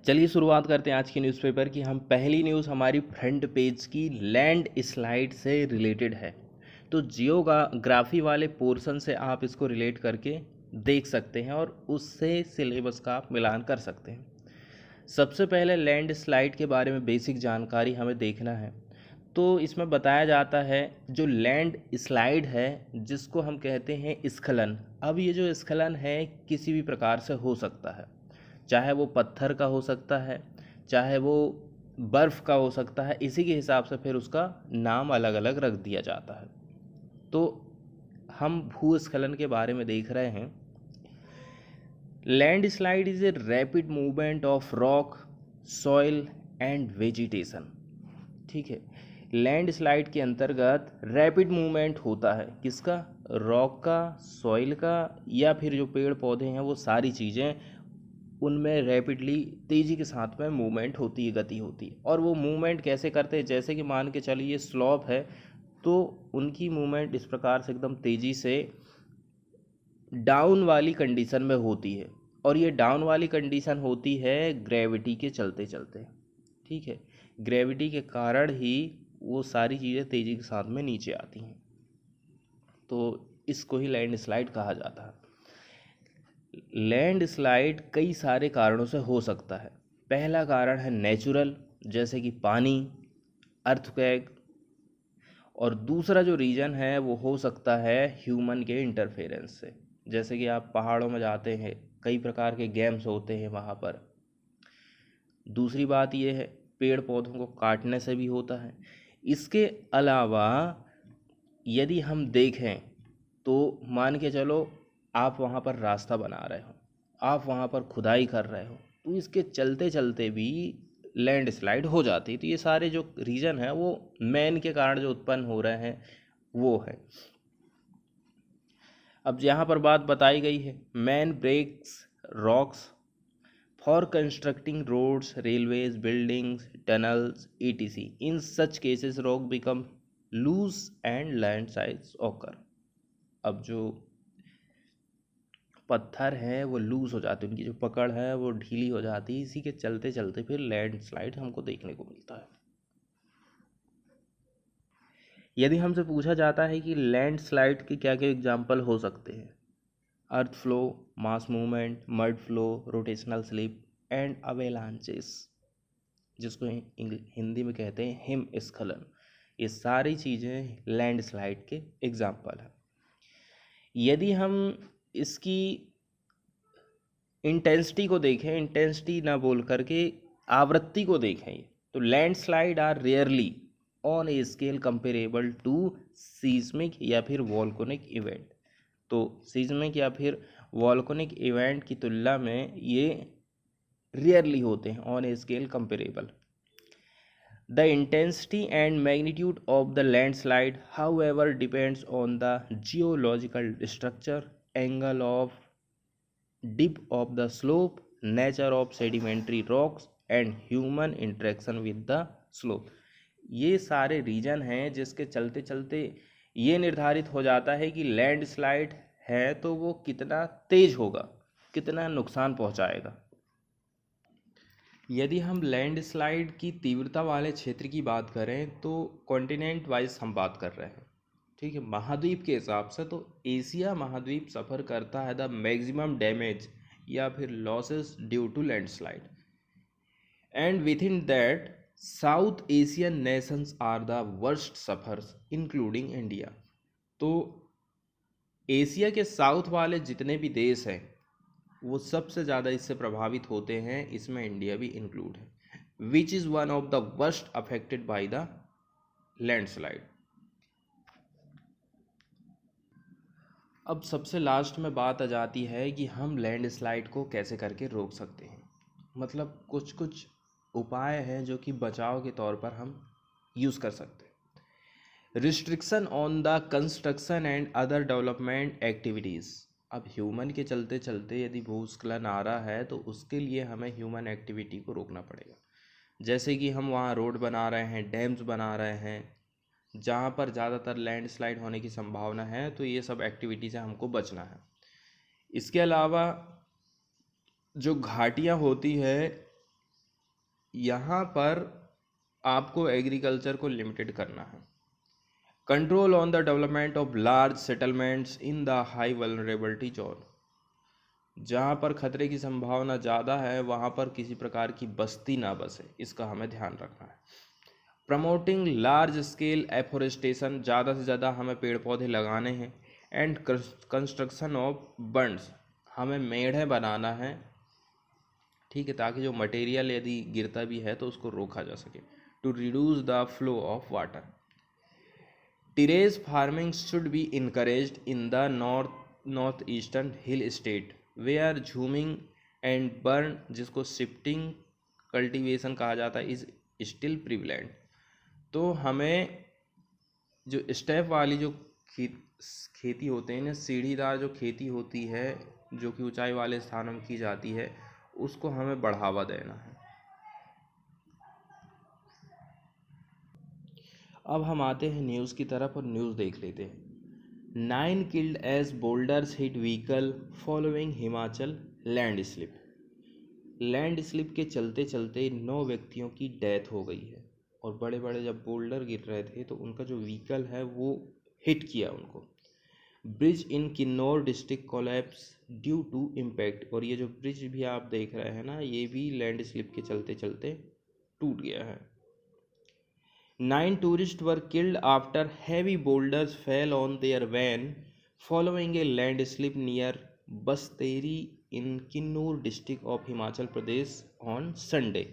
चलिए शुरुआत करते हैं आज की न्यूज़पेपर की। हम पहली न्यूज़ हमारी फ्रंट पेज की लैंड स्लाइड से रिलेटेड है। तो जियोग्राफी वाले पोर्शन से आप इसको रिलेट करके देख सकते हैं और उससे सिलेबस का आप मिलान कर सकते हैं। सबसे पहले लैंड स्लाइड के बारे में बेसिक जानकारी हमें देखना है। तो इसमें बताया जाता है जो लैंड स्लाइड है जिसको हम कहते हैं स्खलन। अब ये जो स्खलन है किसी भी प्रकार से हो सकता है, चाहे वो पत्थर का हो सकता है, चाहे वो बर्फ़ का हो सकता है। इसी के हिसाब से फिर उसका नाम अलग अलग रख दिया जाता है। तो हम भूस्खलन के बारे में देख रहे हैं। Land slide is a rapid movement of rock, soil and vegetation. ठीक है, लैंड स्लाइड के अंतर्गत रैपिड मूवमेंट होता है किसका? रॉक का, सॉइल का, या फिर जो पेड़ पौधे हैं वो सारी चीज़ें, उनमें रैपिडली तेज़ी के साथ में मूवमेंट होती है, गति होती है। और वो मूवमेंट कैसे करते हैं? जैसे कि मान के चलिए स्लॉप है तो उनकी मूवमेंट इस प्रकार से एकदम तेज़ी से डाउन वाली कंडीशन में होती है। और ये डाउन वाली कंडीशन होती है ग्रेविटी के चलते चलते। ठीक है, ग्रेविटी के कारण ही वो सारी चीज़ें तेज़ी के साथ में नीचे आती हैं। तो इसको ही लैंड स्लाइड कहा जाता है। लैंड स्लाइड कई सारे कारणों से हो सकता है। पहला कारण है नेचुरल, जैसे कि पानी, अर्थक्वेक। और दूसरा जो रीज़न है वो हो सकता है ह्यूमन के इंटरफेरेंस से। जैसे कि आप पहाड़ों में जाते हैं, कई प्रकार के गेम्स होते हैं वहाँ पर। दूसरी बात ये है पेड़ पौधों को काटने से भी होता है। इसके अलावा यदि हम देखें तो मान के चलो आप वहाँ पर रास्ता बना रहे हो, आप वहाँ पर खुदाई कर रहे हो, तो इसके चलते चलते भी लैंड स्लाइड हो जाती है। तो ये सारे जो रीजन है वो मैन के कारण जो उत्पन्न हो रहे हैं वो है। अब यहाँ पर बात बताई गई है, man breaks rocks for constructing roads, railways, buildings, tunnels, etc. In such cases rock become loose and landslides occur. अब जो पत्थर हैं वो लूज हो जाते हैं, उनकी जो पकड़ है वो ढीली हो जाती है। इसी के चलते चलते फिर लैंड स्लाइड हमको देखने को मिलता है। यदि हमसे पूछा जाता है कि लैंड स्लाइड के क्या क्या एग्जाम्पल हो सकते हैं, earth flow, mass movement, mud flow, rotational slip and avalanches, जिसको हिंदी में कहते हैं हिमस्खलन, ये सारी चीज़ें लैंड स्लाइड के एग्जाम्पल हैं। यदि हम इसकी इंटेंसिटी को देखें, इंटेंसिटी ना बोल करके आवृत्ति को देखें, तो landslide are rarely on a scale comparable to seismic या फिर वॉल्केनिक इवेंट। तो सीस्मिक या फिर वॉल्केनिक इवेंट की तुलना में ये रेयरली होते हैं, on a scale comparable. The intensity and magnitude of the landslide, however, depends on the geological structure, angle of dip of the slope, nature of sedimentary rocks and human interaction with the slope। ये सारे reason हैं जिसके चलते चलते ये निर्धारित हो जाता है कि लैंडस्लाइड है तो वो कितना तेज होगा, कितना नुकसान पहुंचाएगा। यदि हम लैंडस्लाइड की तीव्रता वाले क्षेत्र की बात करें तो कॉन्टिनेंट वाइज हम बात कर रहे हैं। ठीक है, महाद्वीप के हिसाब से तो एशिया महाद्वीप सफ़र करता है द मैक्सिमम डैमेज या फिर losses due to landslide, and within that South Asian nations are the worst sufferers including India. तो एशिया के साउथ वाले जितने भी देश हैं वो सबसे ज़्यादा इससे प्रभावित होते हैं, इसमें इंडिया भी इंक्लूड है, which is one of the worst affected by the landslide. अब सबसे लास्ट में बात आ जाती है कि हम लैंडस्लाइड को कैसे करके रोक सकते हैं। मतलब कुछ कुछ उपाय हैं जो कि बचाव के तौर पर हम यूज़ कर सकते हैं। Restriction on the construction and other development activities. अब ह्यूमन के चलते चलते यदि भूस्खलन आ रहा है तो उसके लिए हमें ह्यूमन एक्टिविटी को रोकना पड़ेगा। जैसे कि हम वहाँ रोड बना रहे हैं, डैम्स बना रहे हैं, जहाँ पर ज़्यादातर लैंडस्लाइड होने की संभावना है, तो ये सब एक्टिविटी से हमको बचना है। इसके अलावा जो घाटियाँ होती है यहाँ पर आपको एग्रीकल्चर को लिमिटेड करना है। Control on the development of large settlements in the high vulnerability zone, जहाँ पर खतरे की संभावना ज़्यादा है वहाँ पर किसी प्रकार की बस्ती ना बसे, इसका हमें ध्यान रखना है। प्रमोटिंग लार्ज स्केल एफोरेस्टेशन, ज़्यादा से ज़्यादा हमें पेड़ पौधे लगाने हैं। एंड कंस्ट्रक्शन ऑफ बंड्स, हमें मेढ़े बनाना है, ठीक है, ताकि जो मटेरियल यदि गिरता भी है तो उसको रोका जा सके। To reduce the flow of water. Terrace farming should be encouraged in the north eastern hill state where jhuming and burn, जिसको शिफ्टिंग कल्टीवेशन कहा जाता है, इज स्टिल प्रिवलेंट। तो हमें जो स्टेप वाली जो खेती होते हैं ना, सीढ़ीदार जो खेती होती है जो कि ऊंचाई वाले स्थानों में की जाती है, उसको हमें बढ़ावा देना है। अब हम आते हैं न्यूज़ की तरफ और न्यूज़ देख लेते हैं। 9 killed as boulders hit vehicle following Himachal landslip. Landslip के चलते चलते 9 व्यक्तियों की डेथ हो गई है। और बड़े बड़े जब बोल्डर गिर रहे थे तो उनका जो व्हीकल है वो हिट किया उनको। Bridge in Kinnaur district collapse due to impact. और ये जो ब्रिज भी आप देख रहे हैं ना, ये भी लैंडस्लिप के चलते चलते टूट गया है। 9 tourists were killed after heavy boulders fell on their van following a landslip near Basteri in Kinnur district of Himachal Pradesh on Sunday।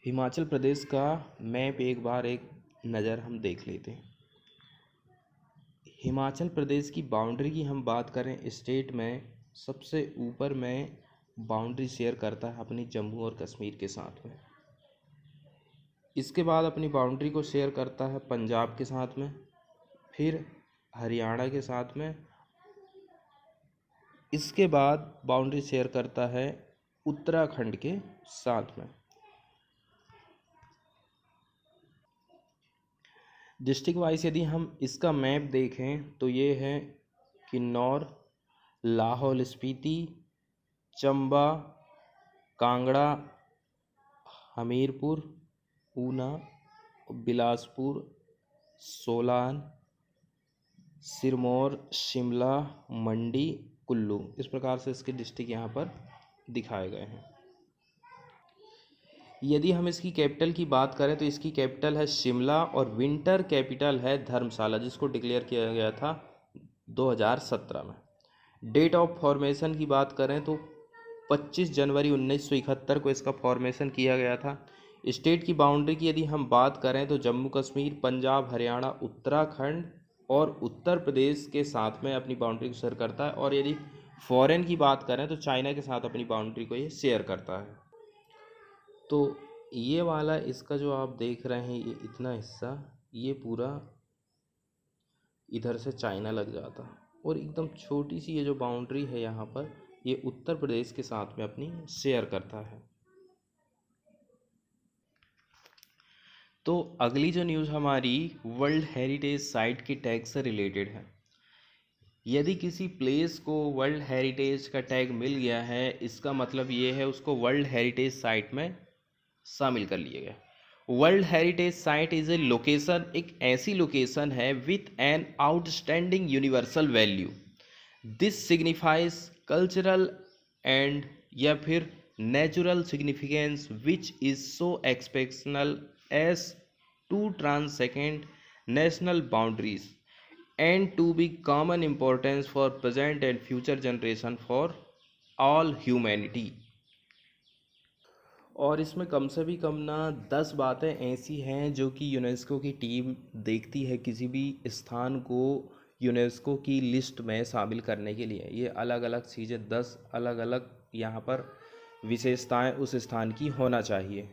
Himachal Pradesh का मैप एक बार एक नज़र हम देख लेते हैं। हिमाचल प्रदेश की बाउंड्री की हम बात करें, स्टेट में सबसे ऊपर में बाउंड्री शेयर करता है अपनी जम्मू और कश्मीर के साथ में। इसके बाद अपनी बाउंड्री को शेयर करता है पंजाब के साथ में, फिर हरियाणा के साथ में। इसके बाद बाउंड्री शेयर करता है उत्तराखंड के साथ में। डिस्ट्रिक्ट वाइज यदि हम इसका मैप देखें तो ये है किन्नौर, लाहौल स्पीति, चंबा, कांगड़ा, हमीरपुर, ऊना, बिलासपुर, सोलान, सिरमौर, शिमला, मंडी, कुल्लू, इस प्रकार से इसके डिस्ट्रिक्ट यहाँ पर दिखाए गए हैं। यदि हम इसकी कैपिटल की बात करें तो इसकी कैपिटल है शिमला और विंटर कैपिटल है धर्मशाला, जिसको डिक्लेयर किया गया था 2017 में। डेट ऑफ फॉर्मेशन की बात करें तो 25 जनवरी 1971 को इसका फॉर्मेशन किया गया था। स्टेट की बाउंड्री की यदि हम बात करें तो जम्मू कश्मीर, पंजाब, हरियाणा, उत्तराखंड और उत्तर प्रदेश के साथ में अपनी बाउंड्री को शेयर करता है। और यदि फॉरेन की बात करें तो चाइना के साथ अपनी बाउंड्री को ये शेयर करता है। तो ये वाला इसका जो आप देख रहे हैं, ये इतना हिस्सा, ये पूरा इधर से चाइना लग जाता, और एकदम छोटी सी ये जो बाउंड्री है यहाँ पर, ये उत्तर प्रदेश के साथ में अपनी शेयर करता है। तो अगली जो न्यूज़ हमारी वर्ल्ड हेरिटेज साइट के टैग से रिलेटेड है। यदि किसी प्लेस को वर्ल्ड हेरिटेज का टैग मिल गया है, इसका मतलब ये है उसको वर्ल्ड हेरिटेज साइट में शामिल कर लिया गया। World heritage site is a location, एक ऐसी लोकेशन है with an outstanding universal value. This signifies cultural and या फिर natural significance which is so exceptional as to transcend national boundaries and to be common importance for present and future generation for all humanity. और इसमें कम से भी कम ना 10 बातें ऐसी हैं जो कि यूनेस्को की टीम देखती है किसी भी स्थान को यूनेस्को की लिस्ट में शामिल करने के लिए। ये अलग अलग चीज़ें, 10 अलग अलग यहाँ पर विशेषताएं उस स्थान की होना चाहिए।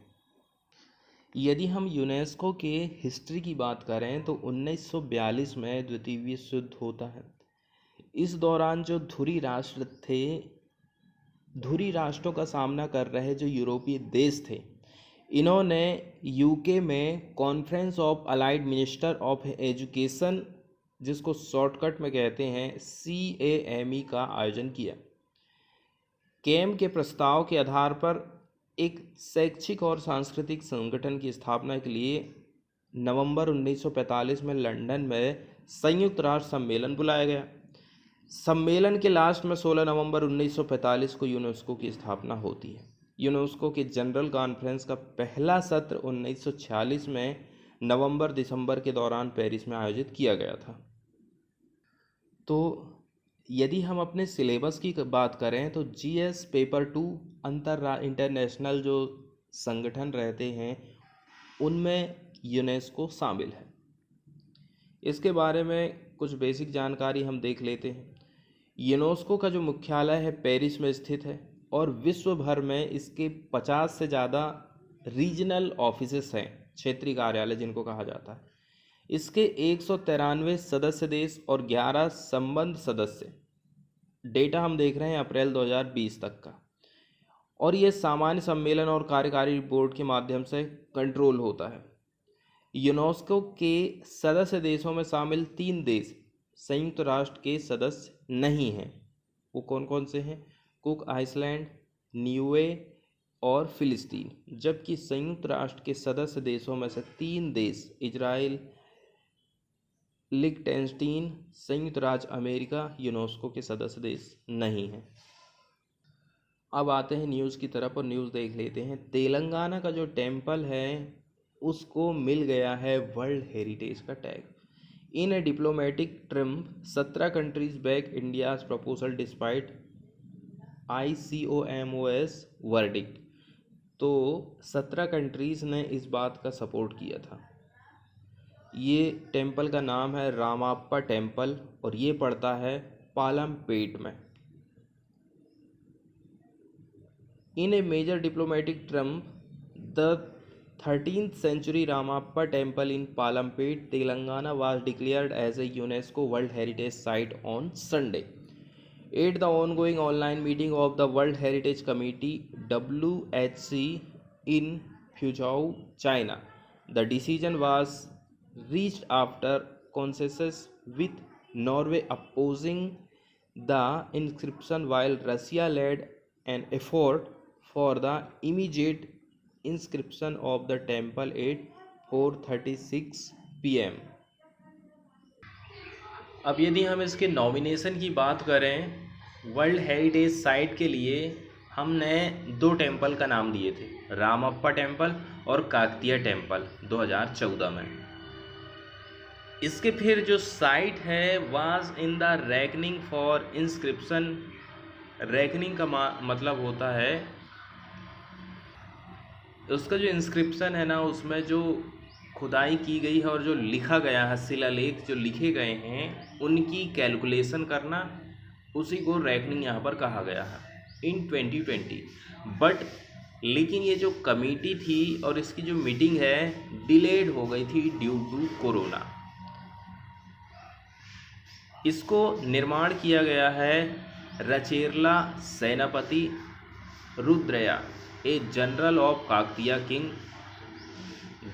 यदि हम यूनेस्को के हिस्ट्री की बात करें तो 1942 में द्वितीय विश्व युद्ध होता है। इस दौरान जो धुरी राष्ट्र थे, धुरी राष्ट्रों का सामना कर रहे जो यूरोपीय देश थे, इन्होंने यूके में conference of allied minister of education, जिसको शॉर्टकट में कहते हैं CAME, का आयोजन किया। केम के प्रस्ताव के आधार पर एक शैक्षिक और सांस्कृतिक संगठन की स्थापना के लिए नवंबर 1945 में लंदन में संयुक्त राष्ट्र सम्मेलन बुलाया गया। सम्मेलन के लास्ट में 16 नवंबर 1945 को यूनेस्को की स्थापना होती है। यूनेस्को के जनरल कॉन्फ्रेंस का पहला सत्र 1946 में नवंबर दिसंबर के दौरान पेरिस में आयोजित किया गया था। तो यदि हम अपने सिलेबस की बात करें तो जीएस पेपर 2 इंटरनेशनल जो संगठन रहते हैं उनमें यूनेस्को शामिल है। इसके बारे में कुछ बेसिक जानकारी हम देख लेते हैं। यूनेस्को का जो मुख्यालय है पेरिस में स्थित है और विश्व भर में इसके 50 से ज़्यादा रीजनल ऑफिसेस हैं, क्षेत्रीय कार्यालय जिनको कहा जाता है। इसके 193 सदस्य देश और 11 संबंध सदस्य, डेटा हम देख रहे हैं अप्रैल 2020 तक का, और ये सामान्य सम्मेलन और कार्यकारी बोर्ड के माध्यम से कंट्रोल होता है। यूनेस्को के सदस्य देशों में शामिल 3 देश संयुक्त राष्ट्र के सदस्य नहीं हैं। वो कौन कौन से हैं? कुक आइसलैंड, निue और फिलिस्तीन। जबकि संयुक्त राष्ट्र के सदस्य देशों में से 3 देश इजराइल, लिechtenstein, संयुक्त राज्य अमेरिका यूनेस्को के सदस्य देश नहीं हैं। अब आते हैं न्यूज़ की तरफ और न्यूज़ देख लेते हैं। तेलंगाना का जो टेम्पल है उसको मिल गया है वर्ल्ड हेरिटेज का tag. In a diplomatic triumph 17 countries back India's proposal despite ICOMOS verdict. तो 17 कंट्रीज़ ने इस बात का सपोर्ट किया था। ये टेम्पल का नाम है रामाप्पा टेम्पल और ये पड़ता है पालमपेट में। In a major diplomatic triumph the 13th century Ramappa temple in Palampet, Telangana was declared as a UNESCO World Heritage Site on Sunday. At the ongoing online meeting of the World Heritage Committee WHC in Fuzhou, China, the decision was reached after consensus with Norway opposing the inscription while Russia led an effort for the immediate inscription of the temple at 4:36 PM। अब यदि हम इसके nomination की बात करें world heritage site के लिए, हमने 2 टेम्पल का नाम दिए थे, रामप्पा टेम्पल और काकतीय टेम्पल 2014 में। इसके फिर जो साइट है was in the reckoning for inscription. Reckoning का मतलब होता है उसका जो इंस्क्रिप्शन है ना, उसमें जो खुदाई की गई है और जो लिखा गया है, शिलालेख जो लिखे गए हैं उनकी कैलकुलेशन करना, उसी को रैकनिंग यहाँ पर कहा गया है इन 2020। बट लेकिन ये जो कमेटी थी और इसकी जो मीटिंग है डिलेड हो गई थी ड्यू टू कोरोना। इसको निर्माण किया गया है Recherla Senapati Rudraya, a general of Kakatiya king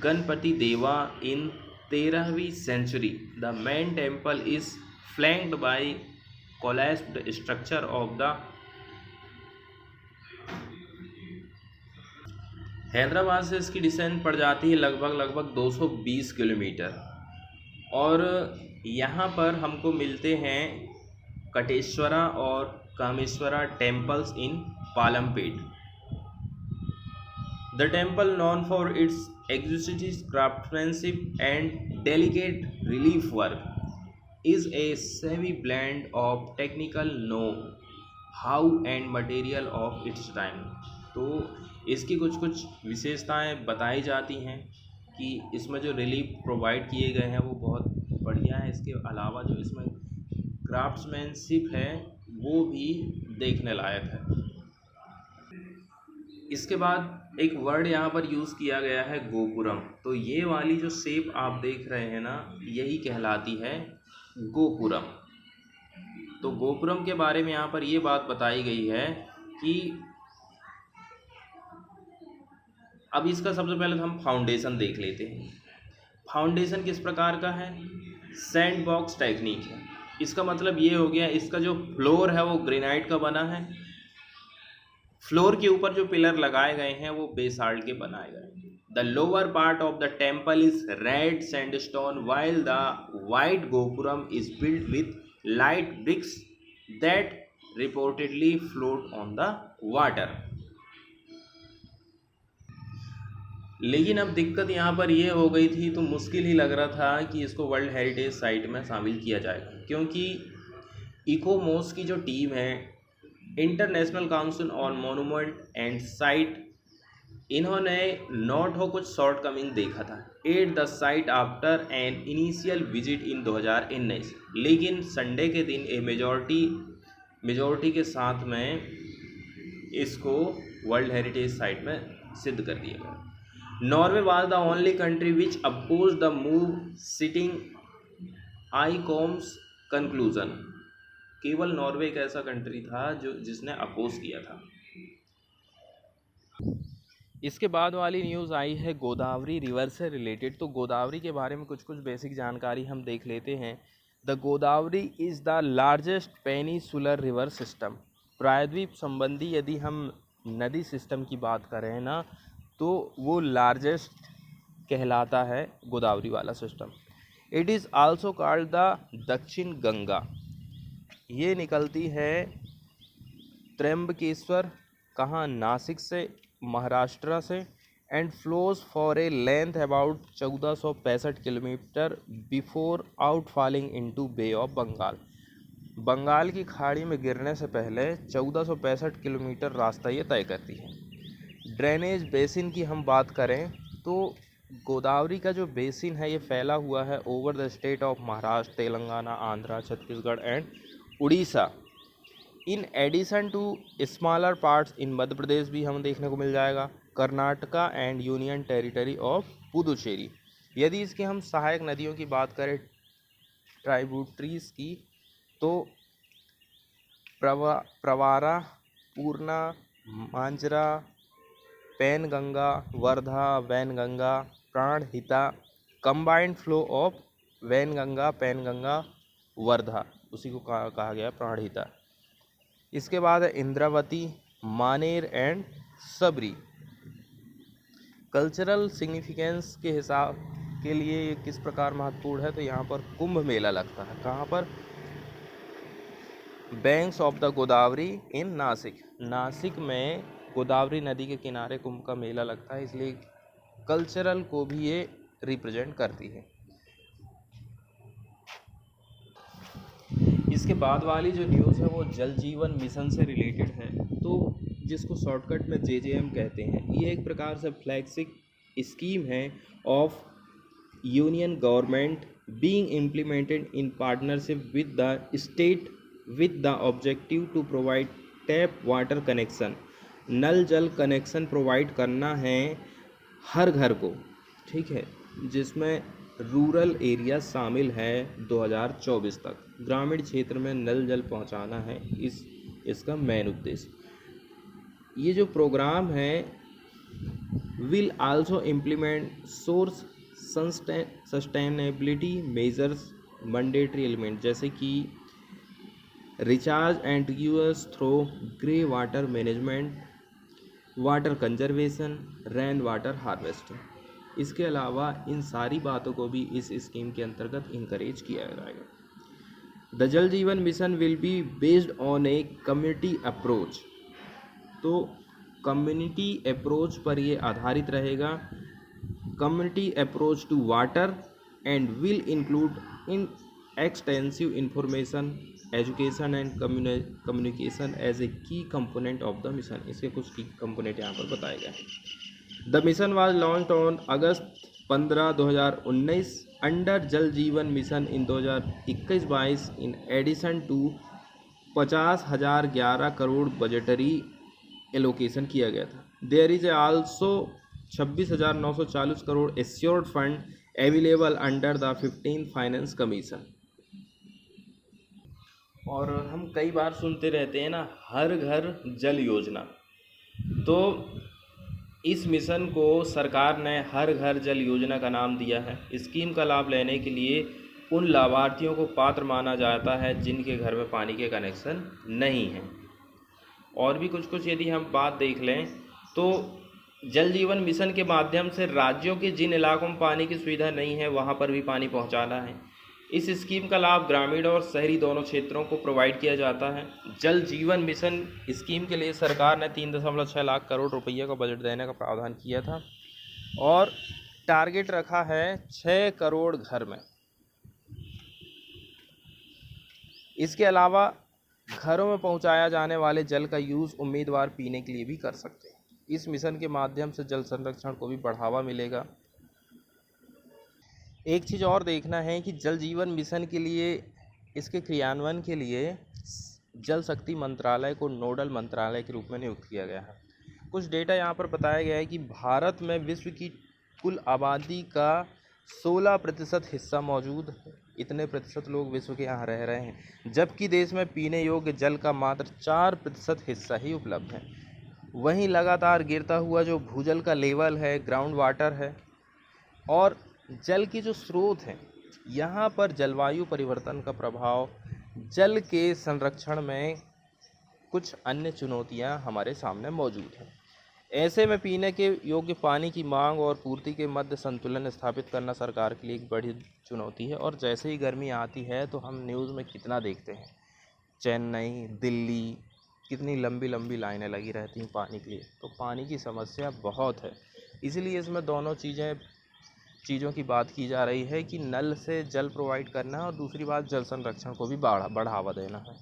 Ganapati Deva in 13वीं century. The main temple is flanked by collapsed structure of the Hyderabad से इसकी डिस्टेंस पड़ जाती है लगभग 220 किलोमीटर। और यहाँ पर हमको मिलते हैं कटेश्वरा और Kameshwara temples in Palampet. The temple, known for its exquisite craftsmanship and delicate relief work, is a savvy blend of technical know-how and material of its time। तो इसकी कुछ विशेषताएं बताई जाती हैं कि इसमें जो रिलीफ प्रोवाइड किए गए हैं वो बहुत बढ़िया है। इसके अलावा जो इसमें क्राफ्ट्समैनशिप है वो भी देखने लायक है। इसके बाद एक वर्ड यहाँ पर यूज़ किया गया है गोपुरम। तो ये वाली जो शेप आप देख रहे हैं ना, यही कहलाती है गोपुरम। तो गोपुरम के बारे में यहाँ पर ये बात बताई गई है कि अब इसका सबसे पहले हम फाउंडेशन देख लेते हैं। फाउंडेशन किस प्रकार का है? सैंड बॉक्स टेक्निक है। इसका मतलब ये हो गया, इसका जो फ्लोर है वो ग्रेनाइट का बना है फ्लोर के ऊपर जो पिलर लगाए गए हैं वो बेसाल्ट के बनाए गए हैं। The lower part of the temple is red sandstone while the white gopuram is built with light bricks that reportedly float on the water. लेकिन अब दिक्कत यहाँ पर ये हो गई थी, तो मुश्किल ही लग रहा था कि इसको वर्ल्ड हेरिटेज साइट में शामिल किया जाएगा, क्योंकि इकोमोस की जो टीम है, international council on monument and site, इन्होंने नोट हो कुछ शॉर्ट कमिंग देखा था at the site after an initial visit in 2019। लेकिन संडे के दिन ए मेजॉरिटी के साथ में इसको वर्ल्ड हेरिटेज साइट में सिद्ध कर दिया गया। Norway was the only country which oppose the move citing ICOMOS conclusion. केवल नॉर्वे एक ऐसा कंट्री था जिसने अपोज किया था। इसके बाद वाली न्यूज़ आई है गोदावरी रिवर से रिलेटेड। तो गोदावरी के बारे में कुछ बेसिक जानकारी हम देख लेते हैं। The Godavari is the largest peninsular river system. प्रायद्वीप संबंधी यदि हम नदी सिस्टम की बात करें ना, तो वो लार्जेस्ट कहलाता है गोदावरी वाला system. It is also called the दक्षिण गंगा। ये निकलती है त्र्यंबकेश्वर, कहाँ, नासिक से, महाराष्ट्र से, and flows for a length about 1465 kilometre before outfalling into bay of Bengal. Bengal की खाड़ी में गिरने से पहले 1465 किलोमीटर रास्ता ये तय करती है। ड्रेनेज बेसिन की हम बात करें तो गोदावरी का जो बेसिन है ये फैला हुआ है over the state of Maharashtra, Telangana, Andhra, Chhattisgarh and Orissa. In addition to smaller parts in Madhya Pradesh भी हमें देखने को मिल जाएगा, Karnataka and union territory of Puducherry. यदि इसकी हम सहायक नदियों की बात करें, ट्राइब्यूटरीज की, तो Pravara, Purna, Manjra, Penganga, Wardha, Wainganga, Pranhita, combined flow of Wainganga, Penganga, Wardha, उसी को कहा गया प्राणहिता। इसके बाद है इंद्रावती, मानेर एंड सबरी। कल्चरल सिग्निफिकेंस के हिसाब के लिए ये किस प्रकार महत्वपूर्ण है, तो यहाँ पर कुंभ मेला लगता है। कहाँ पर? बैंक्स ऑफ द गोदावरी इन नासिक। नासिक में गोदावरी नदी के किनारे कुंभ का मेला लगता है, इसलिए कल्चरल को भी ये रिप्रेजेंट करती है। इसके बाद वाली जो न्यूज़ है वो जल जीवन मिशन से रिलेटेड है, तो जिसको शॉर्टकट में JJM कहते हैं। ये एक प्रकार से फ्लैगशिप स्कीम है of union government being implemented in partnership with the state with the objective to provide tap water connection. नल जल कनेक्शन प्रोवाइड करना है हर घर को, ठीक है, जिसमें रूरल एरिया शामिल है 2024 तक। ग्रामीण क्षेत्र में नल जल पहुंचाना है इसका मेन उद्देश्य। ये जो प्रोग्राम है will also implement source sustainability measures mandatory element, जैसे कि recharge and use through grey water management, water conservation, rain water harvesting. इसके अलावा इन सारी बातों को भी इस स्कीम के अंतर्गत इंकरेज किया जाएगा। The Jal Jeevan mission will be based on a community approach. तो कम्युनिटी अप्रोच पर ये आधारित रहेगा। Community approach to water and will include in extensive information, education and communication as a key component of the mission. इसके कुछ की component यहाँ पर बताए गए हैं। The mission was launched on August 15, 2019 under Jal Jeevan mission in 2021-22 in addition to 50,011 crore budgetary allocation किया गया था। There is also 26,940 crore assured fund available under the 15th finance commission. और हम कई बार सुनते रहते हैं ना, हर घर जल योजना। तो इस मिशन को सरकार ने हर घर जल योजना का नाम दिया है। स्कीम का लाभ लेने के लिए उन लाभार्थियों को पात्र माना जाता है जिनके घर में पानी के कनेक्शन नहीं है। और भी कुछ कुछ यदि हम बात देख लें तो जल जीवन मिशन के माध्यम से राज्यों के जिन इलाकों में पानी की सुविधा नहीं है वहाँ पर भी पानी पहुँचाना है। इस स्कीम का लाभ ग्रामीण और शहरी दोनों क्षेत्रों को प्रोवाइड किया जाता है। जल जीवन मिशन स्कीम के लिए सरकार ने 3.6 लाख करोड़ रुपये का बजट देने का प्रावधान किया था और टारगेट रखा है 6 करोड़ घर में। इसके अलावा घरों में पहुंचाया जाने वाले जल का यूज़ उम्मीदवार पीने के लिए भी कर सकते हैं। इस मिशन के माध्यम से जल संरक्षण को भी बढ़ावा मिलेगा। एक चीज़ और देखना है कि जल जीवन मिशन के लिए इसके क्रियान्वयन के लिए जल शक्ति मंत्रालय को नोडल मंत्रालय के रूप में नियुक्त किया गया है। कुछ डेटा यहाँ पर बताया गया है कि भारत में विश्व की कुल आबादी का 16% हिस्सा मौजूद है। इतने प्रतिशत लोग विश्व के यहाँ रह रहे हैं, जबकि देश में पीने योग्य जल का मात्र 4% हिस्सा ही उपलब्ध है। वहीं लगातार गिरता हुआ जो भूजल का लेवल है, ग्राउंड वाटर है और जल के जो स्रोत हैं, यहाँ पर जलवायु परिवर्तन का प्रभाव, जल के संरक्षण में कुछ अन्य चुनौतियाँ हमारे सामने मौजूद हैं। ऐसे में पीने के योग्य पानी की मांग और पूर्ति के मध्य संतुलन स्थापित करना सरकार के लिए एक बड़ी चुनौती है। और जैसे ही गर्मी आती है तो हम न्यूज़ में कितना देखते हैं, चेन्नई, दिल्ली, कितनी लंबी लंबी लाइनें लगी रहती हैं पानी के लिए। तो पानी की समस्या बहुत है, इसलिए इसमें दोनों चीज़ों की बात की जा रही है कि नल से जल प्रोवाइड करना है और दूसरी बात जल संरक्षण को भी बढ़ावा देना है।